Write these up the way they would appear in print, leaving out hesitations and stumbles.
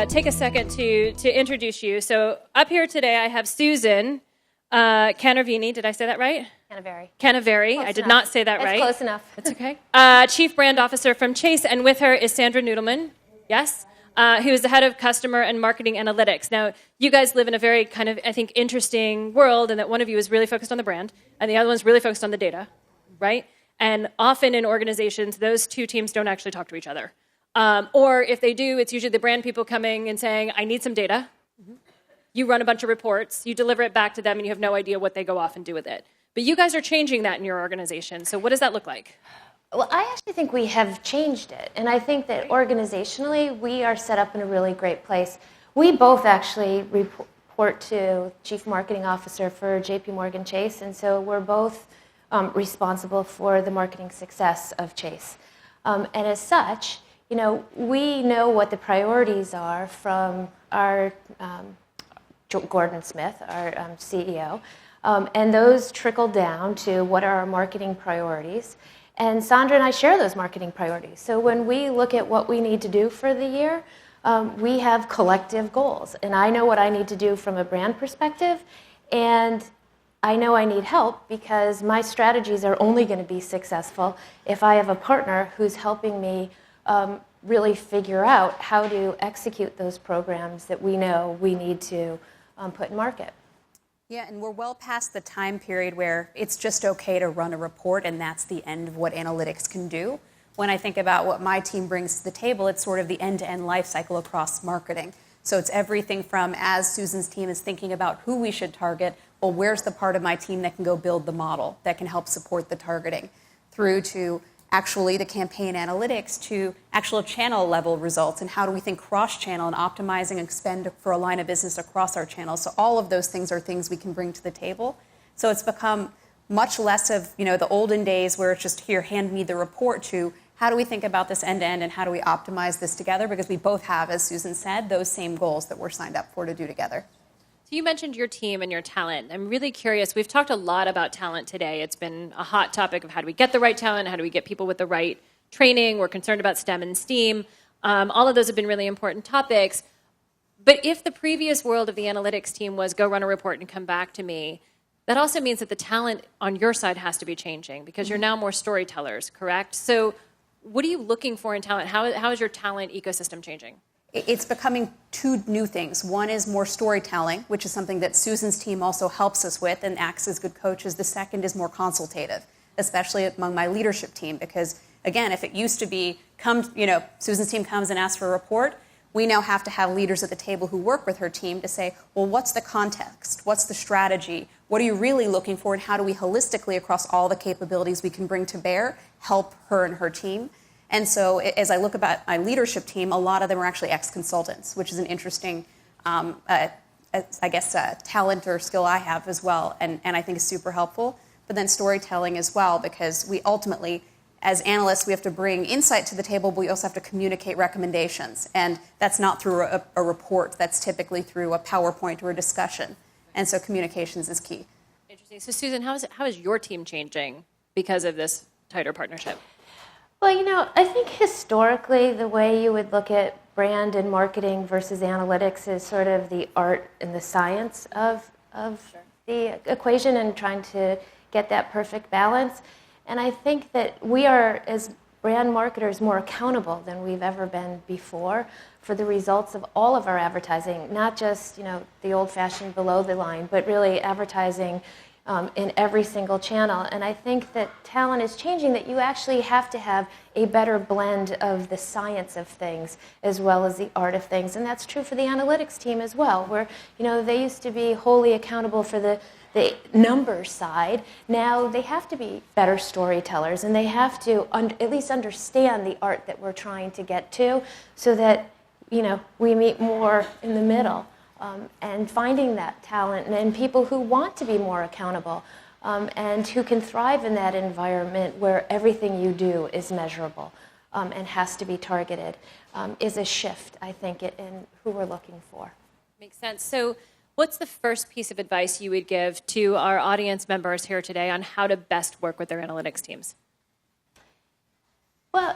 Take a second to introduce you. So up here today, I have Susan Canavari. Did I say that right? Canavari. I did not say that right. That's close enough. That's okay. Chief Brand Officer from Chase, and with her is Sandra Nudelman. Yes. Who is the head of customer and marketing analytics. Now, you guys live in a very kind of, I think, interesting world, in that one of you is really focused on the brand, and the other one's really focused on the data, right? And often in organizations, those two teams don't actually talk to each other. Or if they do, it's usually the brand people coming and saying, I need some data. Mm-hmm. You run a bunch of reports, you deliver it back to them, and you have no idea what they go off and do with it. But you guys are changing that in your organization. So what does that look like? Well, I actually think we have changed it. And I think that organizationally, we are set up in a really great place. We both actually report to Chief Marketing Officer for JP Morgan Chase. And so we're both responsible for the marketing success of Chase. And as such, you know, we know what the priorities are from our Gordon Smith, our CEO, and those trickle down to what are our marketing priorities. And Sandra and I share those marketing priorities. So when we look at what we need to do for the year, we have collective goals. And I know what I need to do from a brand perspective, and I know I need help because my strategies are only going to be successful if I have a partner who's helping me really figure out how to execute those programs that we know we need to put in market. Yeah, and we're well past the time period where it's just okay to run a report and that's the end of what analytics can do. When I think about what my team brings to the table, it's sort of the end-to-end life cycle across marketing. So it's everything from, as Susan's team is thinking about who we should target, well, where's the part of my team that can go build the model that can help support the targeting, through to actually the campaign analytics, to actual channel level results, and how do we think cross-channel and optimizing and spend for a line of business across our channels. So all of those things are things we can bring to the table. So it's become much less of, you know, the olden days where it's just, here, hand me the report, to how do we think about this end-to-end and how do we optimize this together, because we both have, as Susan said, those same goals that we're signed up for to do together. So you mentioned your team and your talent. I'm really curious. We've talked a lot about talent today. It's been a hot topic of how do we get the right talent, how do we get people with the right training. We're concerned about STEM and STEAM. All of those have been really important topics. But if the previous world of the analytics team was go run a report and come back to me, that also means that the talent on your side has to be changing, because you're now more storytellers, correct? So what are you looking for in talent? How is your talent ecosystem changing? It's becoming two new things. One is more storytelling, which is something that Susan's team also helps us with and acts as good coaches. The second is more consultative, especially among my leadership team, because again, if it used to be, Susan's team comes and asks for a report, we now have to have leaders at the table who work with her team to say, well, what's the context? What's the strategy? What are you really looking for? And how do we holistically, across all the capabilities we can bring to bear, help her and her team? And so as I look about my leadership team, a lot of them are actually ex-consultants, which is an interesting, talent or skill I have as well, and I think is super helpful. But then storytelling as well, because we ultimately, as analysts, we have to bring insight to the table, but we also have to communicate recommendations. And that's not through a report. That's typically through a PowerPoint or a discussion. And so communications is key. Interesting. So Susan, how is your team changing because of this tighter partnership? Well, I think historically the way you would look at brand and marketing versus analytics is sort of the art and the science of the equation, and trying to get that perfect balance. And I think that we are, as brand marketers, more accountable than we've ever been before for the results of all of our advertising, not just the old-fashioned below the line, but really advertising in every single channel. And I think that talent is changing, that you actually have to have a better blend of the science of things as well as the art of things. And that's true for the analytics team as well, where they used to be wholly accountable for the numbers side. Now they have to be better storytellers, and they have to at least understand the art that we're trying to get to, so that we meet more in the middle. And finding that talent and people who want to be more accountable and who can thrive in that environment where everything you do is measurable. and has to be targeted, is a shift, I think, in who we're looking for. Makes sense. So what's the first piece of advice you would give to our audience members here today on how to best work with their analytics teams? Well,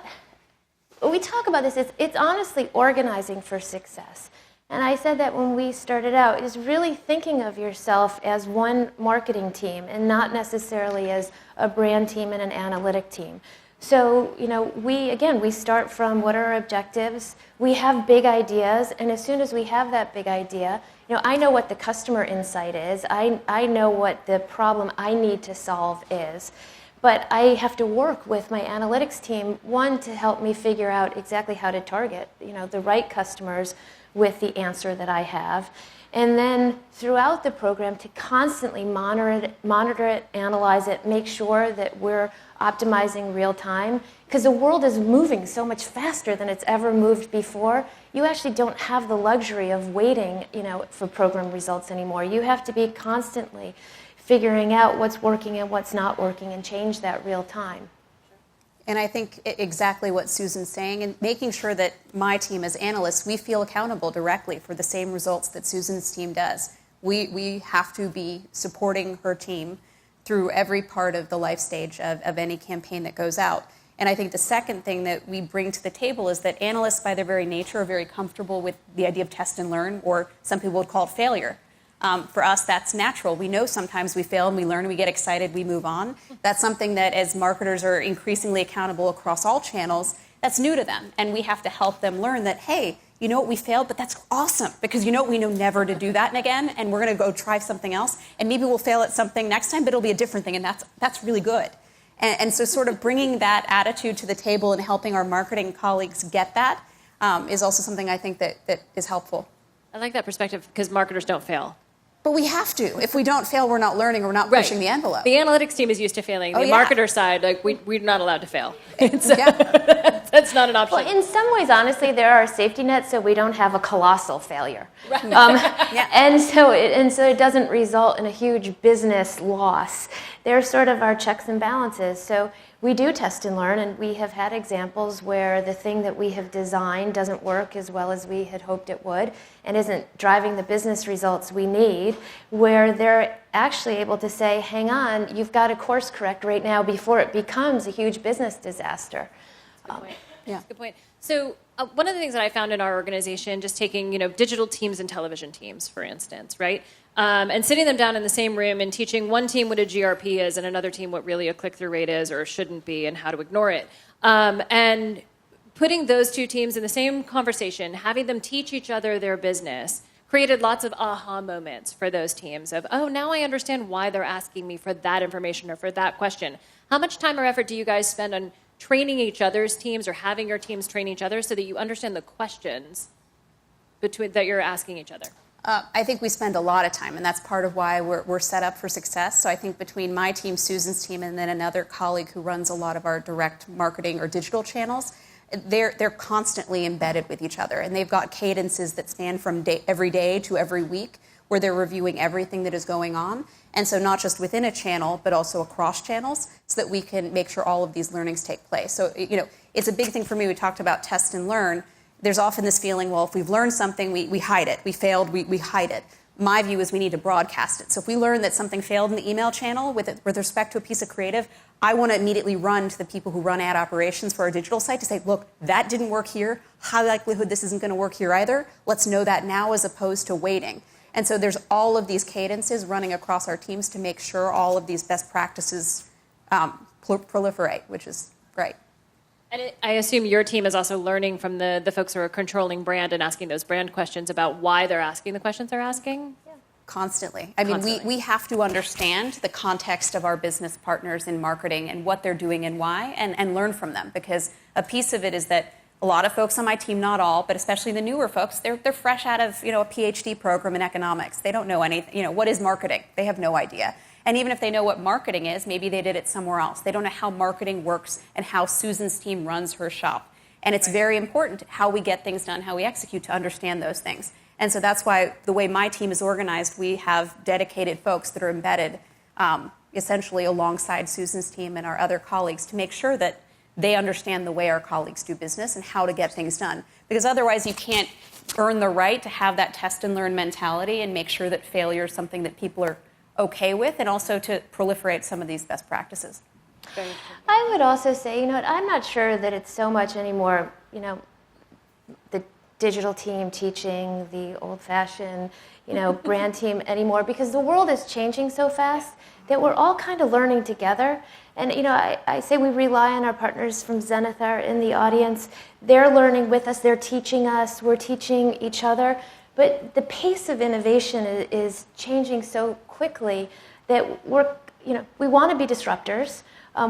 when we talk about this, it's honestly organizing for success. And I said that when we started out, is really thinking of yourself as one marketing team and not necessarily as a brand team and an analytic team. So, we start from what are our objectives. We have big ideas, and as soon as we have that big idea, I know what the customer insight is. I know what the problem I need to solve is. But I have to work with my analytics team, one, to help me figure out exactly how to target, the right customers with the answer that I have. And then throughout the program to constantly monitor it, analyze it, make sure that we're optimizing real time. Because the world is moving so much faster than it's ever moved before. You actually don't have the luxury of waiting, for program results anymore. You have to be constantly figuring out what's working and what's not working and change that real time. And I think exactly what Susan's saying, and making sure that my team as analysts, we feel accountable directly for the same results that Susan's team does. We have to be supporting her team through every part of the life stage of any campaign that goes out. And I think the second thing that we bring to the table is that analysts, by their very nature, are very comfortable with the idea of test and learn, or some people would call it failure. For us, that's natural. We know sometimes we fail and we learn, we get excited, we move on. That's something that as marketers are increasingly accountable across all channels, that's new to them. And we have to help them learn that, hey, you know what, we failed, but that's awesome. Because we know never to do that again, and we're going to go try something else. And maybe we'll fail at something next time, but it'll be a different thing, and that's really good. And so sort of bringing that attitude to the table and helping our marketing colleagues get that is also something I think that is helpful. I like that perspective because marketers don't fail. But we have to. If we don't fail, we're not learning, we're not pushing the envelope. The analytics team is used to failing. The marketer side, we're not allowed to fail. That's not an option. Well, in some ways, honestly, there are safety nets so we don't have a colossal failure. Right. And so it doesn't result in a huge business loss. They're sort of our checks and balances. So we do test and learn, and we have had examples where the thing that we have designed doesn't work as well as we had hoped it would and isn't driving the business results we need, where they're actually able to say, hang on, you've got to course correct right now before it becomes a huge business disaster. That's a good point. So one of the things that I found in our organization, just taking digital teams and television teams, for instance, right? And sitting them down in the same room and teaching one team what a GRP is and another team what really a click-through rate is or shouldn't be and how to ignore it. And putting those two teams in the same conversation, having them teach each other their business, created lots of aha moments for those teams of, oh, now I understand why they're asking me for that information or for that question. How much time or effort do you guys spend on training each other's teams or having your teams train each other so that you understand the questions that you're asking each other? I think we spend a lot of time, and that's part of why we're set up for success. So I think between my team, Susan's team, and then another colleague who runs a lot of our direct marketing or digital channels, they're constantly embedded with each other, and they've got cadences that span from every day to every week where they're reviewing everything that is going on. And so not just within a channel, but also across channels so that we can make sure all of these learnings take place. So, it's a big thing for me. We talked about test and learn. There's often this feeling, well, if we've learned something, we hide it. We failed, we hide it. My view is we need to broadcast it. So if we learn that something failed in the email channel with respect to a piece of creative, I want to immediately run to the people who run ad operations for our digital site to say, look, that didn't work here. High likelihood this isn't going to work here either. Let's know that now as opposed to waiting. And so there's all of these cadences running across our teams to make sure all of these best practices proliferate, which is great. And I assume your team is also learning from the folks who are controlling brand and asking those brand questions about why they're asking the questions they're asking? Yeah. Constantly. I mean, we have to understand the context of our business partners in marketing and what they're doing and why, and learn from them. Because a piece of it is that a lot of folks on my team, not all, but especially the newer folks, they're fresh out of a PhD program in economics. They don't know anything. What is marketing? They have no idea. And even if they know what marketing is, maybe they did it somewhere else. They don't know how marketing works and how Susan's team runs her shop. And it's very important how we get things done, how we execute to understand those things. And so that's why the way my team is organized, we have dedicated folks that are embedded essentially alongside Susan's team and our other colleagues to make sure that they understand the way our colleagues do business and how to get things done. Because otherwise you can't earn the right to have that test and learn mentality and make sure that failure is something that people are okay with, and also to proliferate some of these best practices. I would also say, I'm not sure that it's so much anymore, the digital team teaching the old-fashioned, brand team anymore, because the world is changing so fast that we're all kind of learning together. And, I say we rely on our partners from Zenith are in the audience. They're learning with us. They're teaching us. We're teaching each other. But the pace of innovation is changing so quickly that we want to be disruptors.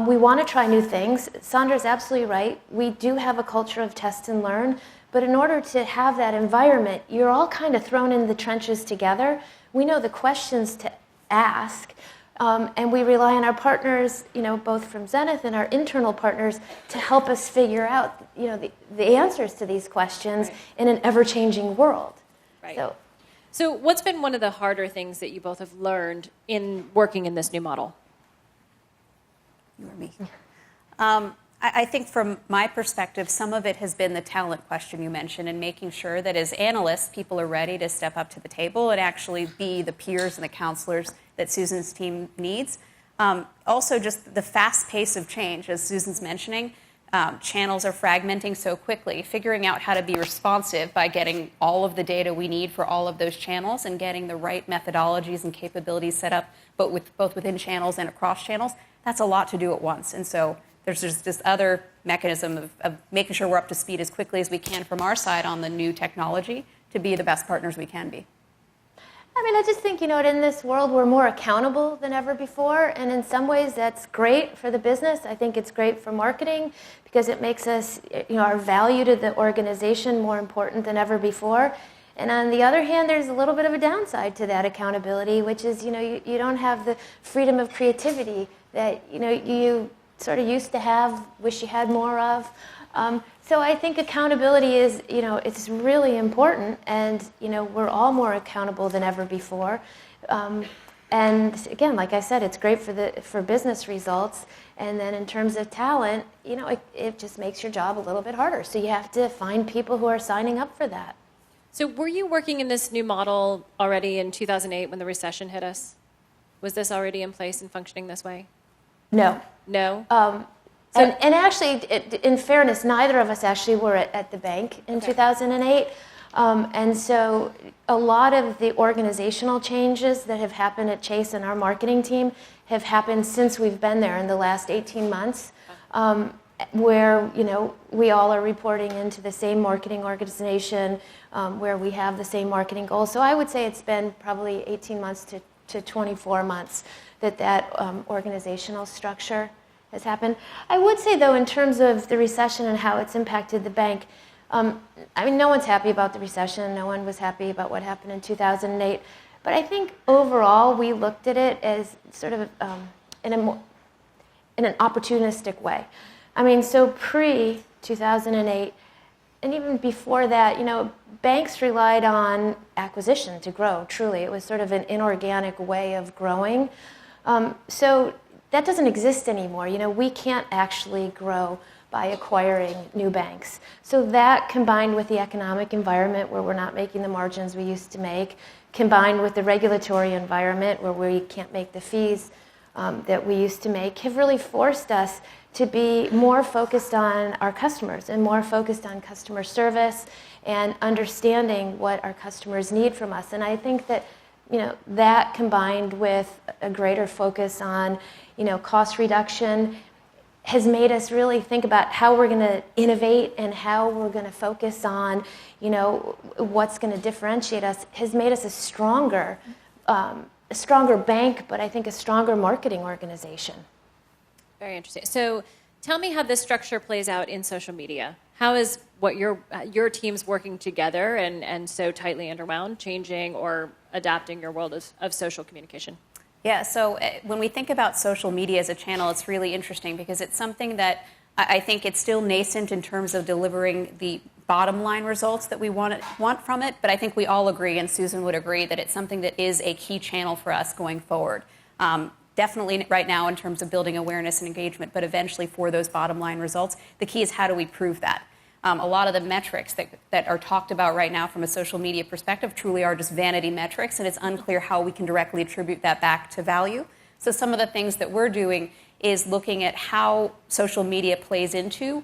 We want to try new things. Sandra's absolutely right. We do have a culture of test and learn. But in order to have that environment, you're all kind of thrown in the trenches together. We know the questions to ask. And we rely on our partners, both from Zenith and our internal partners, to help us figure out, the answers to these questions in an ever-changing world. Right. So what's been one of the harder things that you both have learned in working in this new model? You or me? I think from my perspective, some of it has been the talent question you mentioned, and making sure that as analysts, people are ready to step up to the table and actually be the peers and the counselors that Susan's team needs. Also, just the fast pace of change, as Susan's mentioning, channels are fragmenting so quickly. Figuring out how to be responsive by getting all of the data we need for all of those channels and getting the right methodologies and capabilities set up, both within channels and across channels, that's a lot to do at once. And so there's just this other mechanism of making sure we're up to speed as quickly as we can from our side on the new technology to be the best partners we can be. I just think, in this world, we're more accountable than ever before. And in some ways, that's great for the business. I think it's great for marketing because it makes us, our value to the organization more important than ever before. And on the other hand, there's a little bit of a downside to that accountability, which is, you don't have the freedom of creativity that, you sort of used to have, wish you had more of. So I think accountability is, it's really important, and, we're all more accountable than ever before. And again, like I said, it's great for business results. And then in terms of talent, it just makes your job a little bit harder. So you have to find people who are signing up for that. So were you working in this new model already in 2008 when the recession hit us? Was this already in place and functioning this way? No. No? And actually, in fairness, neither of us actually were at the bank in 2008. And so a lot of the organizational changes that have happened at Chase and our marketing team have happened since we've been there in the last 18 months, where, we all are reporting into the same marketing organization, where we have the same marketing goals. So I would say it's been probably 18 months to 24 months that organizational structure has happened. I would say, though, in terms of the recession and how it's impacted the bank, no one's happy about the recession. No one was happy about what happened in 2008. But I think overall we looked at it as sort of in an opportunistic way. So pre-2008, and even before that, banks relied on acquisition to grow, truly. It was sort of an inorganic way of growing. So that doesn't exist anymore. We can't actually grow by acquiring new banks. So that, combined with the economic environment where we're not making the margins we used to make, combined with the regulatory environment where we can't make the fees that we used to make, have really forced us to be more focused on our customers and more focused on customer service and understanding what our customers need from us. And I think that, that combined with a greater focus on, cost reduction has made us really think about how we're going to innovate and how we're going to focus on, what's going to differentiate us, has made us a stronger bank, but I think a stronger marketing organization. Very interesting. So tell me how this structure plays out in social media. How is what your team's working together and so tightly interwound changing or adapting your world of social communication? Yeah, so when we think about social media as a channel, it's really interesting because it's something that I think it's still nascent in terms of delivering the bottom line results that we want from it, but I think we all agree, and Susan would agree, that it's something that is a key channel for us going forward. definitely right now in terms of building awareness and engagement, but eventually for those bottom line results, the key is how do we prove that? A lot of the metrics that are talked about right now from a social media perspective truly are just vanity metrics, and it's unclear how we can directly attribute that back to value. So some of the things that we're doing is looking at how social media plays into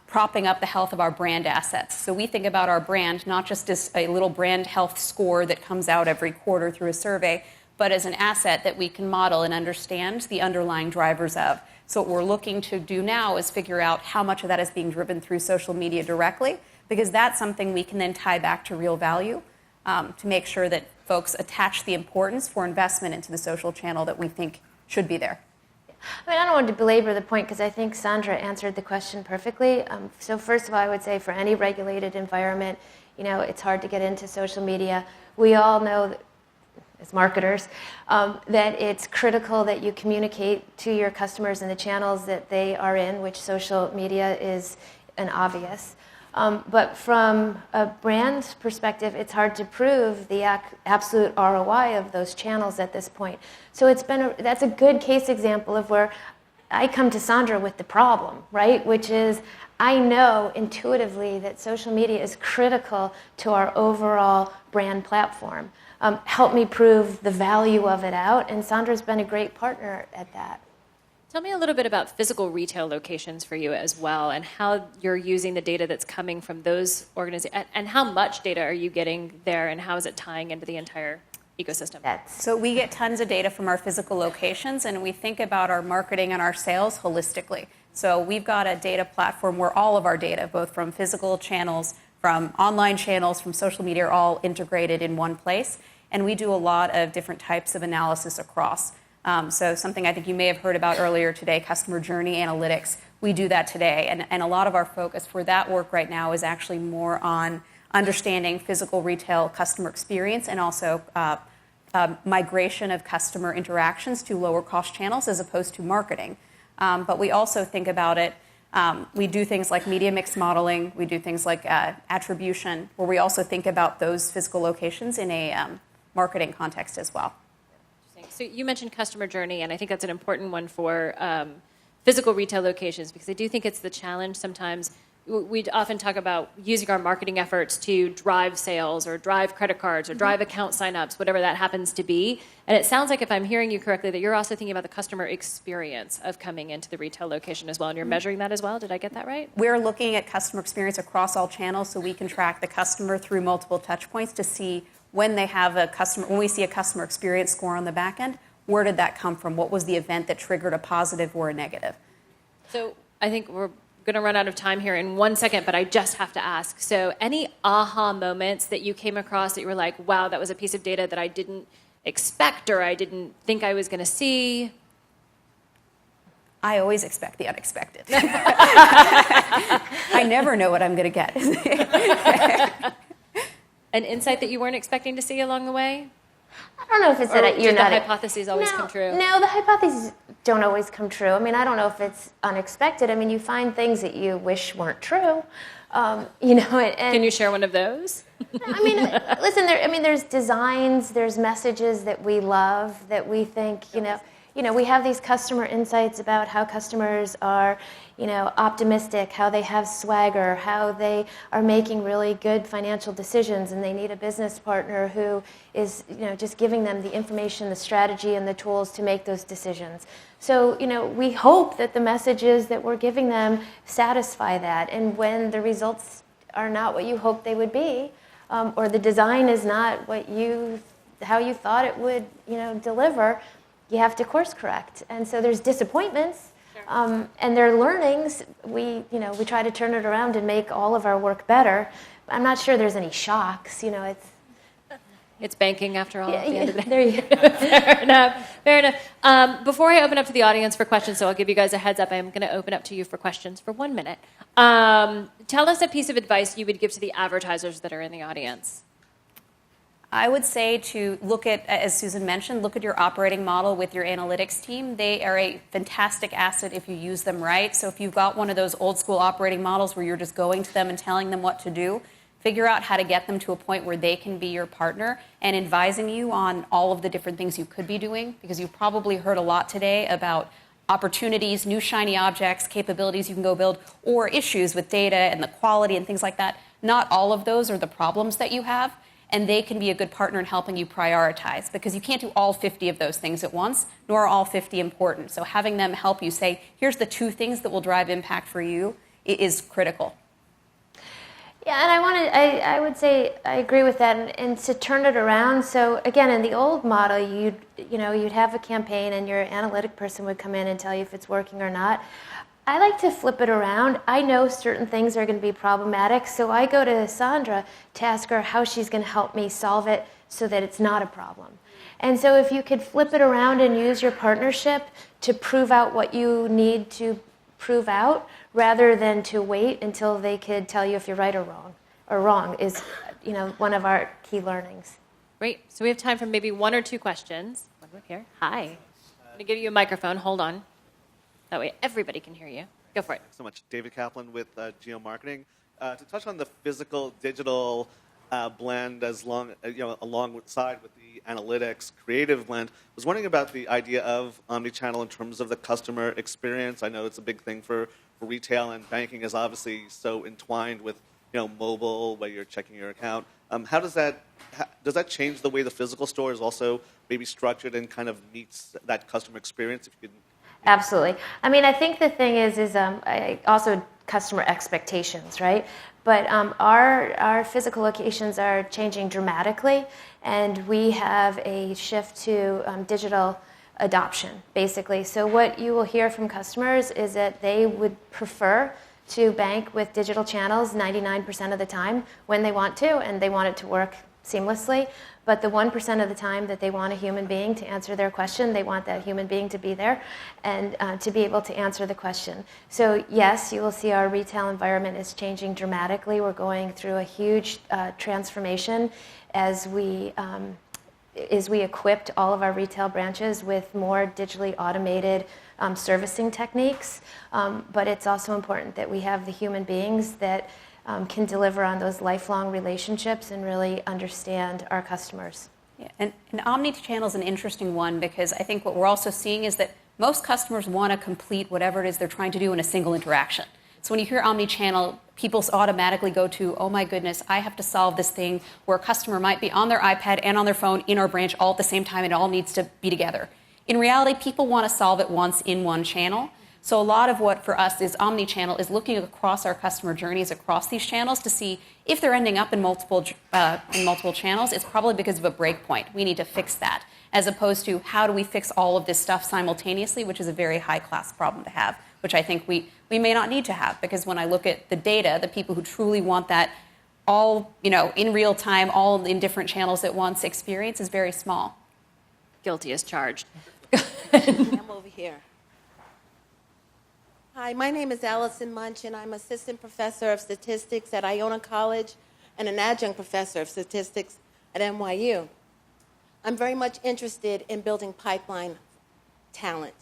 propping up the health of our brand assets. So we think about our brand not just as a little brand health score that comes out every quarter through a survey, but as an asset that we can model and understand the underlying drivers of. So what we're looking to do now is figure out how much of that is being driven through social media directly, because that's something we can then tie back to real value to make sure that folks attach the importance for investment into the social channel that we think should be there. I mean, I don't want to belabor the point because I think Sandra answered the question perfectly. So first of all, I would say for any regulated environment, it's hard to get into social media. We all know that, as marketers, that it's critical that you communicate to your customers in the channels that they are in, which social media is an obvious. But from a brand perspective, it's hard to prove the absolute ROI of those channels at this point. So that's a good case example of where I come to Sandra with the problem, right? Which is I know intuitively that social media is critical to our overall brand platform. Help me prove the value of it out, and Sandra's been a great partner at that. Tell me a little bit about physical retail locations for you as well, and how you're using the data that's coming from those organizations, and how much data are you getting there, and how is it tying into the entire ecosystem? So we get tons of data from our physical locations, and we think about our marketing and our sales holistically. So we've got a data platform where all of our data, both from physical channels, from online channels, from social media, are all integrated in one place. And we do a lot of different types of analysis across. So something I think you may have heard about earlier today, customer journey analytics, we do that today. And a lot of our focus for that work right now is actually more on understanding physical retail customer experience and also migration of customer interactions to lower cost channels as opposed to marketing. But we also think about it, we do things like media mix modeling, we do things like attribution, where we also think about those physical locations in a marketing context as well. So you mentioned customer journey, and I think that's an important one for physical retail locations, because I do think it's the challenge sometimes. We often talk about using our marketing efforts to drive sales or drive credit cards or drive account signups, whatever that happens to be. And it sounds like, if I'm hearing you correctly, that you're also thinking about the customer experience of coming into the retail location as well, and you're measuring that as well. Did I get that right? We're looking at customer experience across all channels, so we can track the customer through multiple touch points to see when we see a customer experience score on the back end, where did that come from? What was the event that triggered a positive or a negative? So I think we're going to run out of time here in 1 second, but I just have to ask. So any aha moments that you came across that you were like, wow, that was a piece of data that I didn't expect or I didn't think I was going to see? I always expect the unexpected. I never know what I'm going to get. An insight that you weren't expecting to see along the way? I don't know if it's that you're not. The hypotheses always come true? No, the hypotheses don't always come true. I mean, I don't know if it's unexpected. I mean, you find things that you wish weren't true. And can you share one of those? I mean, listen. There's designs, there's messages that we love that we think, we have these customer insights about how customers are, optimistic, how they have swagger, how they are making really good financial decisions, and they need a business partner who is, just giving them the information, the strategy, and the tools to make those decisions. So, we hope that the messages that we're giving them satisfy that. And when the results are not what you hoped they would be, or the design is not how you thought it would, deliver, you have to course correct. And so there's disappointments, and there are learnings. We try to turn it around and make all of our work better. I'm not sure there's any shocks. It's banking after all. At the end of the day. There you go. Fair enough. Before I open up to the audience for questions, so I'll give you guys a heads up. I'm going to open up to you for questions for 1 minute. Tell us a piece of advice you would give to the advertisers that are in the audience. I would say to look at, as Susan mentioned, look at your operating model with your analytics team. They are a fantastic asset if you use them right. So if you've got one of those old school operating models where you're just going to them and telling them what to do, figure out how to get them to a point where they can be your partner and advising you on all of the different things you could be doing, because you've probably heard a lot today about opportunities, new shiny objects, capabilities you can go build, or issues with data and the quality and things like that. Not all of those are the problems that you have, and they can be a good partner in helping you prioritize, because you can't do all 50 of those things at once, nor are all 50 important. So having them help you say, here's the 2 things that will drive impact for you is critical. Yeah, and I would say I agree with that, and to turn it around. So again, in the old model, you'd have a campaign, and your analytic person would come in and tell you if it's working or not. I like to flip it around. I know certain things are going to be problematic, so I go to Sandra to ask her how she's going to help me solve it so that it's not a problem. And so if you could flip it around and use your partnership to prove out what you need to prove out, rather than to wait until they could tell you if you're right or wrong is, one of our key learnings. Great. So we have time for maybe 1 or 2 questions. One up here. Hi. I'm going to give you a microphone. Hold on. That way everybody can hear you. Go for it. Thanks so much. David Kaplan with Geo Marketing. To touch on the physical digital blend alongside with the analytics creative blend, I was wondering about the idea of omnichannel in terms of the customer experience. I know it's a big thing for retail, and banking is obviously so entwined with mobile, where you're checking your account. How does that change the way the physical store is also maybe structured and kind of meets that customer experience? If you could. Absolutely. I mean, I think the thing is also customer expectations, right? But our physical locations are changing dramatically, and we have a shift to digital adoption, basically. So what you will hear from customers is that they would prefer to bank with digital channels 99% of the time when they want to, and they want it to work seamlessly. But the 1% of the time that they want a human being to answer their question, they want that human being to be there and to be able to answer the question. So yes, you will see our retail environment is changing dramatically. We're going through a huge transformation as we equipped all of our retail branches with more digitally automated servicing techniques. But it's also important that we have the human beings that can deliver on those lifelong relationships and really understand our customers. Yeah, and omnichannel is an interesting one, because I think what we're also seeing is that most customers want to complete whatever it is they're trying to do in a single interaction. So when you hear omnichannel, people automatically go to, oh my goodness, I have to solve this thing where a customer might be on their iPad and on their phone in our branch all at the same time, and it all needs to be together. In reality, people want to solve it once in one channel. So a lot of what for us is omnichannel is looking across our customer journeys across these channels to see if they're ending up in multiple channels. It's probably because of a breakpoint. We need to fix that, as opposed to how do we fix all of this stuff simultaneously, which is a very high-class problem to have, which I think we may not need to have, because when I look at the data, the people who truly want that all in real time, all in different channels at once experience is very small. Guilty as charged. I'm over here. Hi, my name is Allison Munch, and I'm assistant professor of statistics at Iona College and an adjunct professor of statistics at NYU. I'm very much interested in building pipeline talent.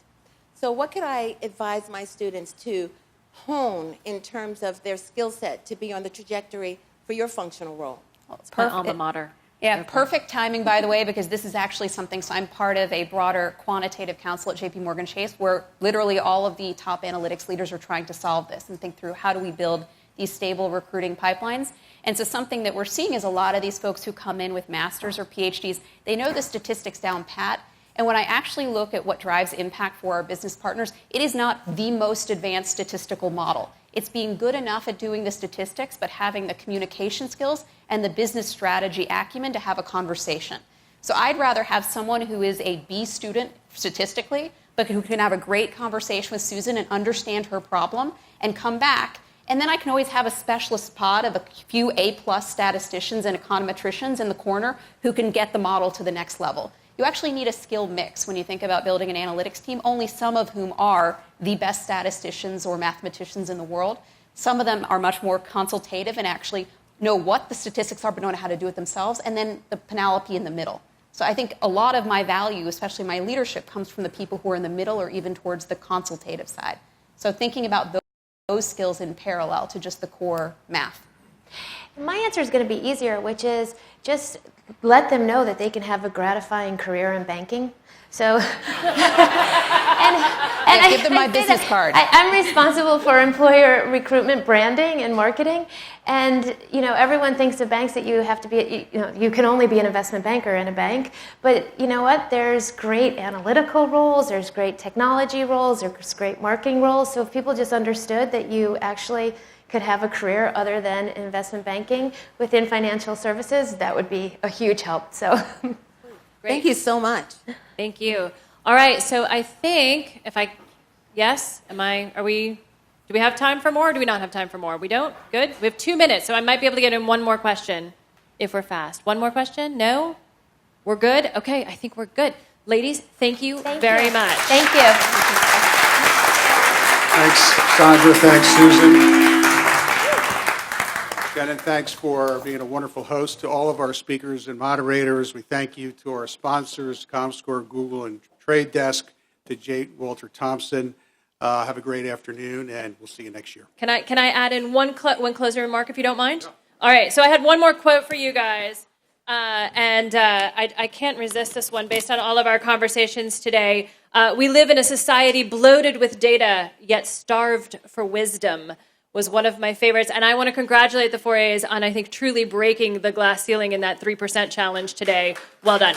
So what could I advise my students to hone in terms of their skill set to be on the trajectory for your functional role? Well, it's my alma mater. Yeah, perfect timing, by the way, because this is actually something, so I'm part of a broader quantitative council at JP Morgan Chase, where literally all of the top analytics leaders are trying to solve this and think through how do we build these stable recruiting pipelines. And so something that we're seeing is a lot of these folks who come in with masters or PhDs, they know the statistics down pat. And when I actually look at what drives impact for our business partners, it is not the most advanced statistical model. It's being good enough at doing the statistics, but having the communication skills and the business strategy acumen to have a conversation. So I'd rather have someone who is a B student statistically, but who can have a great conversation with Susan and understand her problem and come back. And then I can always have a specialist pod of a few A-plus statisticians and econometricians in the corner who can get the model to the next level. You actually need a skill mix when you think about building an analytics team, only some of whom are the best statisticians or mathematicians in the world. Some of them are much more consultative and actually know what the statistics are but don't know how to do it themselves, and then the Penelope in the middle. So I think a lot of my value, especially my leadership, comes from the people who are in the middle or even towards the consultative side. So thinking about those skills in parallel to just the core math. My answer is going to be easier, which is just let them know that they can have a gratifying career in banking. So, give them my business card. I'm responsible for employer recruitment, branding, and marketing. And everyone thinks of banks that you have to be, you can only be an investment banker in a bank. But you know what? There's great analytical roles. There's great technology roles. There's great marketing roles. So if people just understood that you actually could have a career other than investment banking within financial services, that would be a huge help. So, Thank you so much. Thank you. All right, so I think do we have time for more or do we not have time for more? We don't? Good. We have 2 minutes, so I might be able to get in one more question if we're fast. One more question? No? We're good? Okay, I think we're good. Ladies, thank you very much. Thank you. Thanks, Sandra. Thanks, Susan. Shannon, thanks for being a wonderful host. To all of our speakers and moderators, we thank you. To our sponsors, ComScore, Google, and Trade Desk, to J. Walter Thompson. Have a great afternoon, and we'll see you next year. Can I add in one closing remark, if you don't mind? No. All right, so I had one more quote for you guys, and I can't resist this one based on all of our conversations today. We live in a society bloated with data, yet starved for wisdom, was one of my favorites. And I want to congratulate the 4A's on, I think, truly breaking the glass ceiling in that 3% challenge today. Well done.